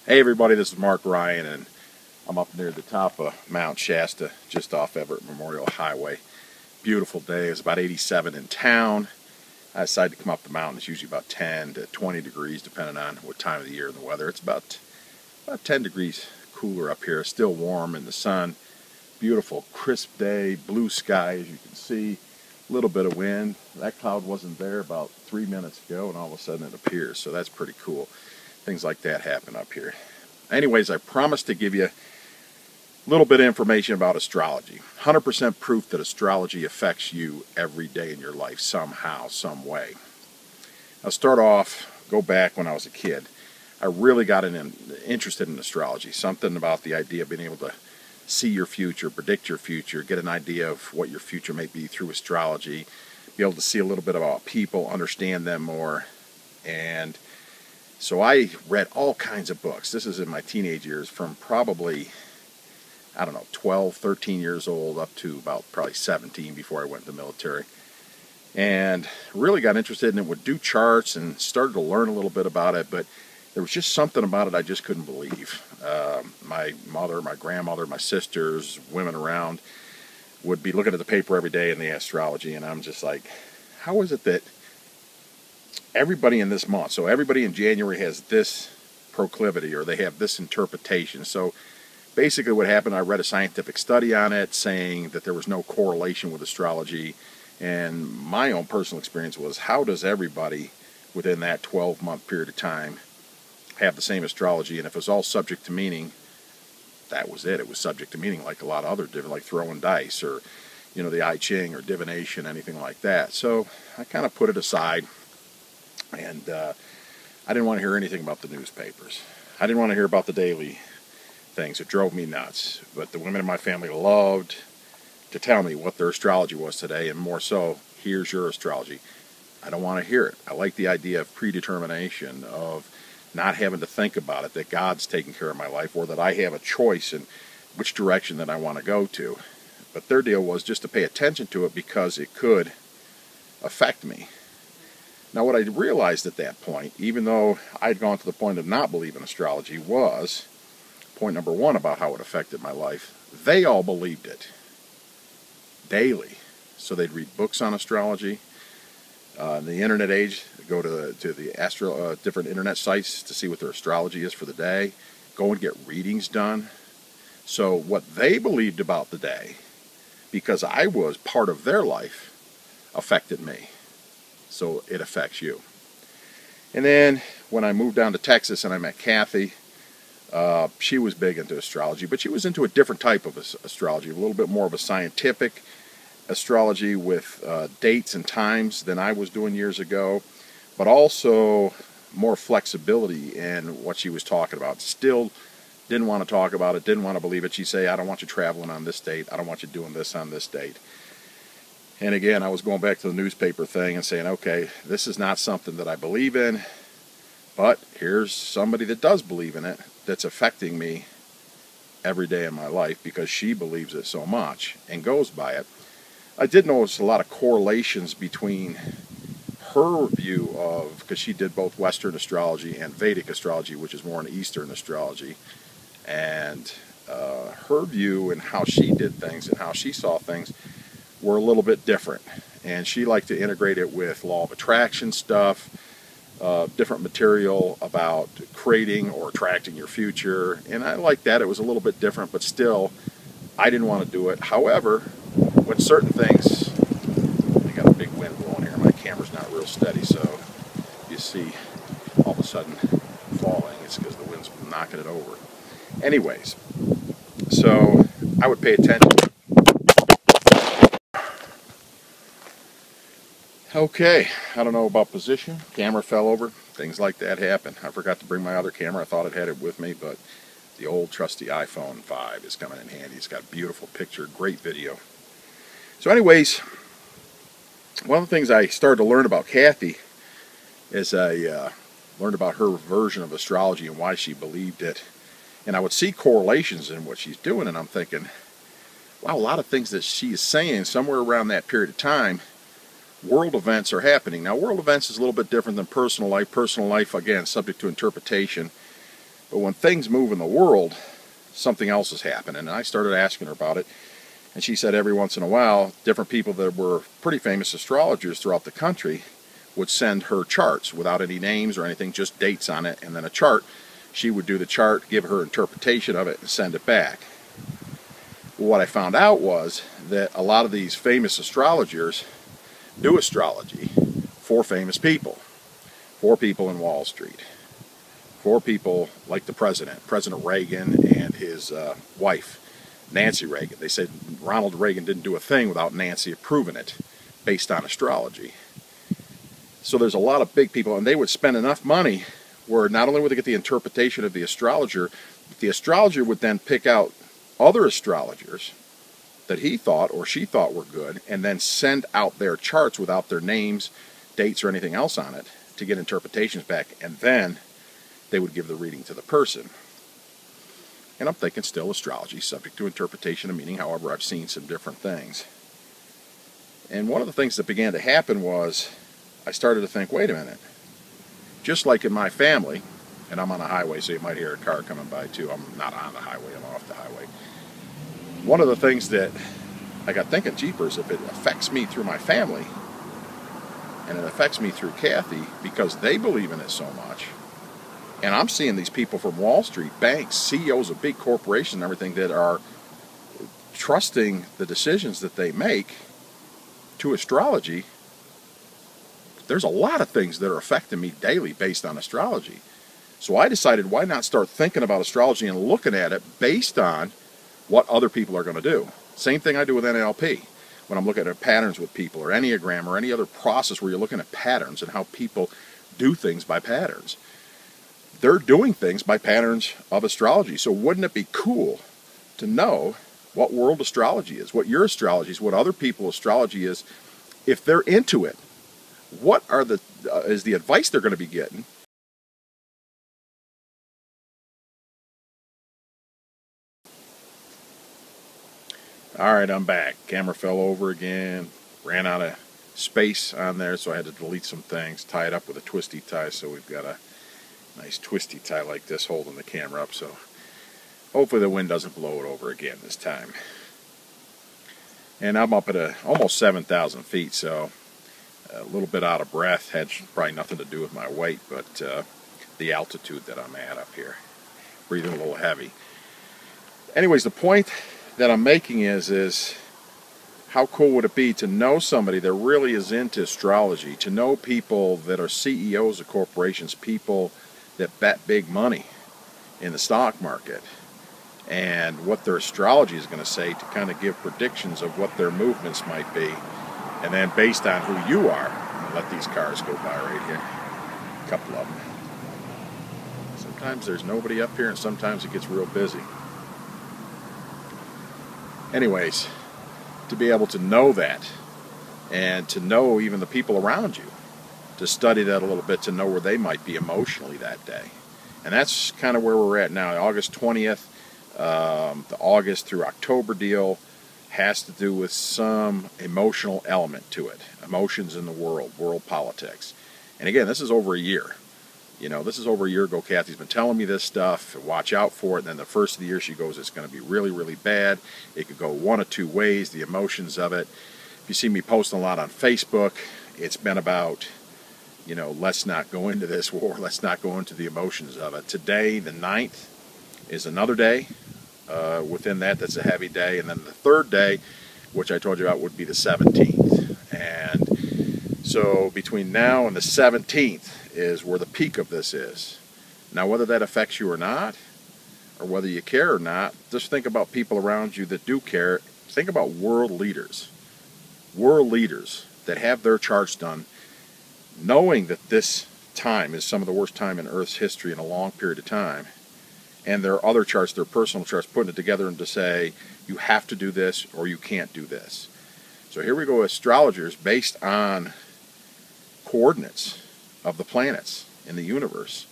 Hey everybody, this is Mark Ryan, and I'm up near the top of Mount Shasta, just off Everett Memorial Highway. Beautiful day. It's about 87 in town. I decided to come up the mountain. It's usually about 10 to 20 degrees, depending on what time of the year and the weather. It's about 10 degrees cooler up here. Still warm in the sun. Beautiful, crisp day, blue sky, as you can see. A little bit of wind. That cloud wasn't there about 3 minutes ago, and all of a sudden it appears. So that's pretty cool. Things like that happen up here. Anyways, I promised to give you a little bit of information about astrology. 100% proof that astrology affects you every day in your life somehow, some way. I'll start off, go back when I was a kid. I really got interested in astrology. Something about the idea of being able to see your future, predict your future, get an idea of what your future may be through astrology, be able to see a little bit about people, understand them more. And so I read all kinds of books. This is in my teenage years, from probably, 12, 13 years old up to about probably 17 before I went to the military. And really got interested in it, would do charts and started to learn a little bit about it, but there was just something about it I just couldn't believe. My mother, my grandmother, my sisters, women around would be looking at the paper every day in the astrology, and I'm just like, how is it that everybody in this month, so everybody in January has this proclivity, or they have this interpretation? So basically what happened, I read a scientific study on it saying that there was no correlation with astrology, and my own personal experience was, how does everybody within that 12-month period of time have the same astrology? And if it was all subject to meaning, that was it. It was subject to meaning, like a lot of other different, like throwing dice, or the I Ching, or divination, anything like that. So I kind of put it aside. And I didn't want to hear anything about the newspapers. I didn't want to hear about the daily things. It drove me nuts. But the women in my family loved to tell me what their astrology was today, and more so, here's your astrology. I don't want to hear it. I like the idea of predetermination, of not having to think about it, that God's taking care of my life, or that I have a choice in which direction that I want to go to. But their deal was just to pay attention to it because it could affect me. Now, what I realized at that point, even though I'd gone to the point of not believing astrology, was point number one about how it affected my life. They all believed it daily. So they'd read books on astrology. In the internet age, go to the different internet sites to see what their astrology is for the day. Go and get readings done. So what they believed about the day, because I was part of their life, affected me. So it affects you. And then when I moved down to Texas and I met Kathy, she was big into astrology, but she was into a different type of astrology, a little bit more of a scientific astrology with dates and times than I was doing years ago, but also more flexibility in what she was talking about. Still didn't want to talk about it, didn't want to believe it. She'd say, I don't want you traveling on this date, I don't want you doing this on this date. And again, I was going back to the newspaper thing and saying, okay, this is not something that I believe in, but here's somebody that does believe in it, that's affecting me every day in my life because she believes it so much and goes by it. I did notice a lot of correlations between her view of, because she did both Western astrology and Vedic astrology, which is more an Eastern astrology, and her view and how she did things and how she saw things were a little bit different. And she liked to integrate it with law of attraction stuff, different material about creating or attracting your future. And I liked that. It was a little bit different, but still, I didn't want to do it. However, when certain things, I got a big wind blowing here. My camera's not real steady, so you see all of a sudden falling. It's because the wind's knocking it over. Anyways, so I would pay attention. Okay, I don't know about position. Camera fell over. Things like that happen. I forgot to bring my other camera. I thought I had it with me, but the old trusty iPhone 5 is coming in handy. It's got a beautiful picture, great video. So anyways, one of the things I started to learn about Kathy is I learned about her version of astrology and why she believed it. And I would see correlations in what she's doing, and I'm thinking, wow, a lot of things that she is saying somewhere around that period of time, world events are happening. Now, world events is a little bit different than personal life. Personal life, again, subject to interpretation. But when things move in the world, something else is happening. And I started asking her about it. And she said every once in a while, different people that were pretty famous astrologers throughout the country would send her charts without any names or anything, just dates on it, and then a chart. She would do the chart, give her interpretation of it, and send it back. Well, what I found out was that a lot of these famous astrologers do astrology for famous people. For people in Wall Street. For people like the president, President Reagan and his wife, Nancy Reagan. They said Ronald Reagan didn't do a thing without Nancy approving it based on astrology. So there's a lot of big people, and they would spend enough money where not only would they get the interpretation of the astrologer, but the astrologer would then pick out other astrologers that he thought or she thought were good and then send out their charts without their names, dates, or anything else on it to get interpretations back, and then they would give the reading to the person. And I'm thinking still astrology, subject to interpretation and meaning. However, I've seen some different things. And one of the things that began to happen was I started to think, wait a minute. Just like in my family, and I'm on a highway, so you might hear a car coming by too. I'm not on the highway, I'm off the highway. One of the things that I got thinking, jeepers, if it affects me through my family, and it affects me through Kathy because they believe in it so much, and I'm seeing these people from Wall Street, banks, CEOs of big corporations and everything that are trusting the decisions that they make to astrology. There's a lot of things that are affecting me daily based on astrology. So I decided, why not start thinking about astrology and looking at it based on what other people are going to do. Same thing I do with NLP. When I'm looking at patterns with people, or Enneagram, or any other process where you're looking at patterns and how people do things by patterns. They're doing things by patterns of astrology. So wouldn't it be cool to know what world astrology is, what your astrology is, what other people's astrology is, if they're into it? What are is the advice they're going to be getting? Alright, I'm back. Camera fell over again. Ran out of space on there, so I had to delete some things. Tie it up with a twisty tie, so we've got a nice twisty tie like this holding the camera up, so hopefully the wind doesn't blow it over again this time. And I'm up at almost 7,000 feet, so a little bit out of breath. Had probably nothing to do with my weight, but the altitude that I'm at up here. Breathing a little heavy. Anyways, the point that I'm making is how cool would it be to know somebody that really is into astrology, to know people that are CEOs of corporations, people that bet big money in the stock market, and what their astrology is going to say to kind of give predictions of what their movements might be. And then based on who you are, I'm going to let these cars go by right here, a couple of them. Sometimes there's nobody up here and sometimes it gets real busy. Anyways, to be able to know that, and to know even the people around you, to study that a little bit, to know where they might be emotionally that day. And that's kind of where we're at now. August 20th, the August through October deal has to do with some emotional element to it. Emotions in the world politics. And again, this is over a year. You know, this is over a year ago. Kathy's been telling me this stuff. Watch out for it. And then the first of the year she goes, it's going to be really, really bad. It could go one of two ways, the emotions of it. If you see me posting a lot on Facebook, it's been about, you know, let's not go into this war. Let's not go into the emotions of it. Today, the 9th, is another day. Within that's a heavy day. And then the third day, which I told you about, would be the 17th. And so between now and the 17th is where the peak of this is. Now, whether that affects you or not, or whether you care or not, just think about people around you that do care. Think about world leaders that have their charts done, knowing that this time is some of the worst time in Earth's history in a long period of time, and their other charts, their personal charts, putting it together and to say, you have to do this or you can't do this. So here we go, astrologers based on coordinates of the planets in the universe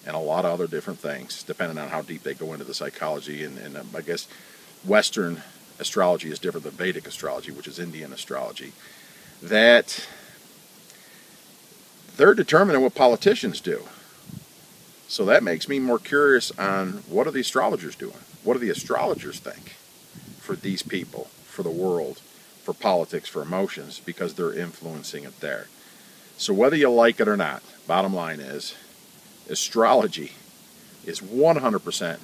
and a lot of other different things, depending on how deep they go into the psychology. And I guess Western astrology is different than Vedic astrology, which is Indian astrology, that they're determining what politicians do. So that makes me more curious on what are the astrologers doing? What do the astrologers think for these people, for the world, for politics, for emotions, because they're influencing it there. So whether you like it or not, bottom line is, astrology is 100%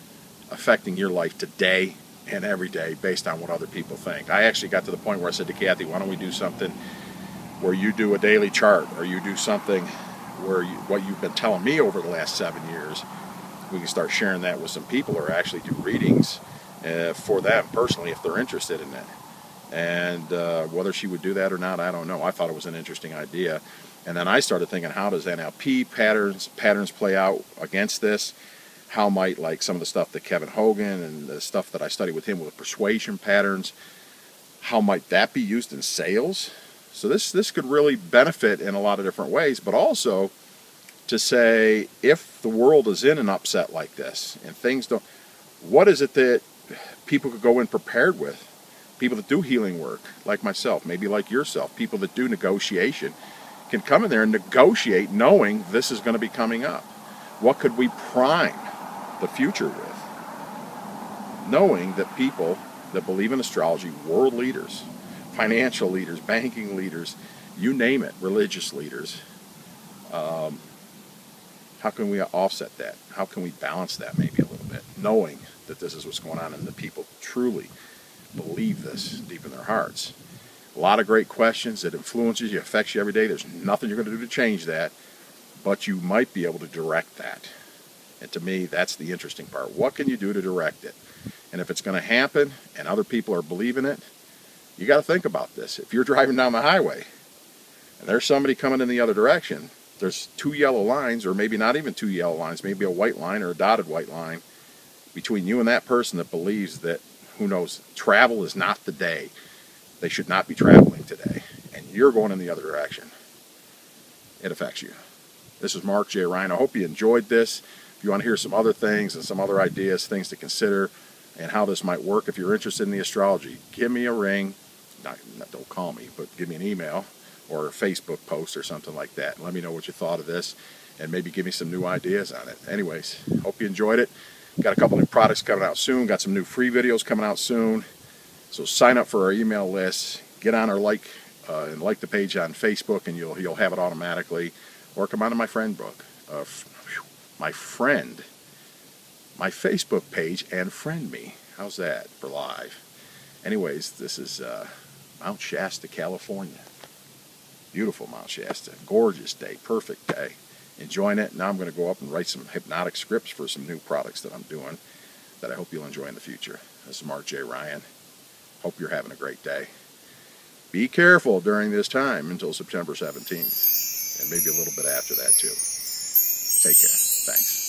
affecting your life today and every day based on what other people think. I actually got to the point where I said to Kathy, why don't we do something where you do a daily chart, or you do something where what you've been telling me over the last 7 years, we can start sharing that with some people, or actually do readings for them personally if they're interested in it. And whether she would do that or not, I don't know. I thought it was an interesting idea. And then I started thinking, how does NLP patterns play out against this? How might, like, some of the stuff that Kevin Hogan and the stuff that I studied with him with persuasion patterns, how might that be used in sales? So this could really benefit in a lot of different ways, but also to say, if the world is in an upset like this and things don't, what is it that people could go in prepared with? People that do healing work, like myself, maybe like yourself, people that do negotiation, can come in there and negotiate knowing this is going to be coming up. What could we prime the future with? Knowing that people that believe in astrology, world leaders, financial leaders, banking leaders, you name it, religious leaders, how can we offset that? How can we balance that maybe a little bit? Knowing that this is what's going on and the people truly believe this deep in their hearts. A lot of great questions that influences you, affects you every day. There's nothing you're going to do to change that, but you might be able to direct that. And to me, that's the interesting part. What can you do to direct it? And if it's going to happen and other people are believing it, you got to think about this. If you're driving down the highway and there's somebody coming in the other direction, there's 2 yellow lines, or maybe not even 2 yellow lines, maybe a white line or a dotted white line between you and that person that believes that, who knows, travel is not the day. They should not be traveling today. And you're going in the other direction. It affects you. This is Mark J. Ryan. I hope you enjoyed this. If you want to hear some other things and some other ideas, things to consider, and how this might work, if you're interested in the astrology, give me a ring. Don't call me, but give me an email or a Facebook post or something like that. And let me know what you thought of this, and maybe give me some new ideas on it. Anyways, hope you enjoyed it. Got a couple new products coming out soon. Got some new free videos coming out soon. So sign up for our email list. Get on our like the page on Facebook, and you'll have it automatically. Or come on to my friend book, my Facebook page, and friend me. How's that for live? Anyways, this is Mount Shasta, California. Beautiful Mount Shasta. Gorgeous day. Perfect day. Enjoying it. Now I'm going to go up and write some hypnotic scripts for some new products that I'm doing that I hope you'll enjoy in the future. This is Mark J. Ryan. Hope you're having a great day. Be careful during this time until September 17th, and maybe a little bit after that too. Take care. Thanks.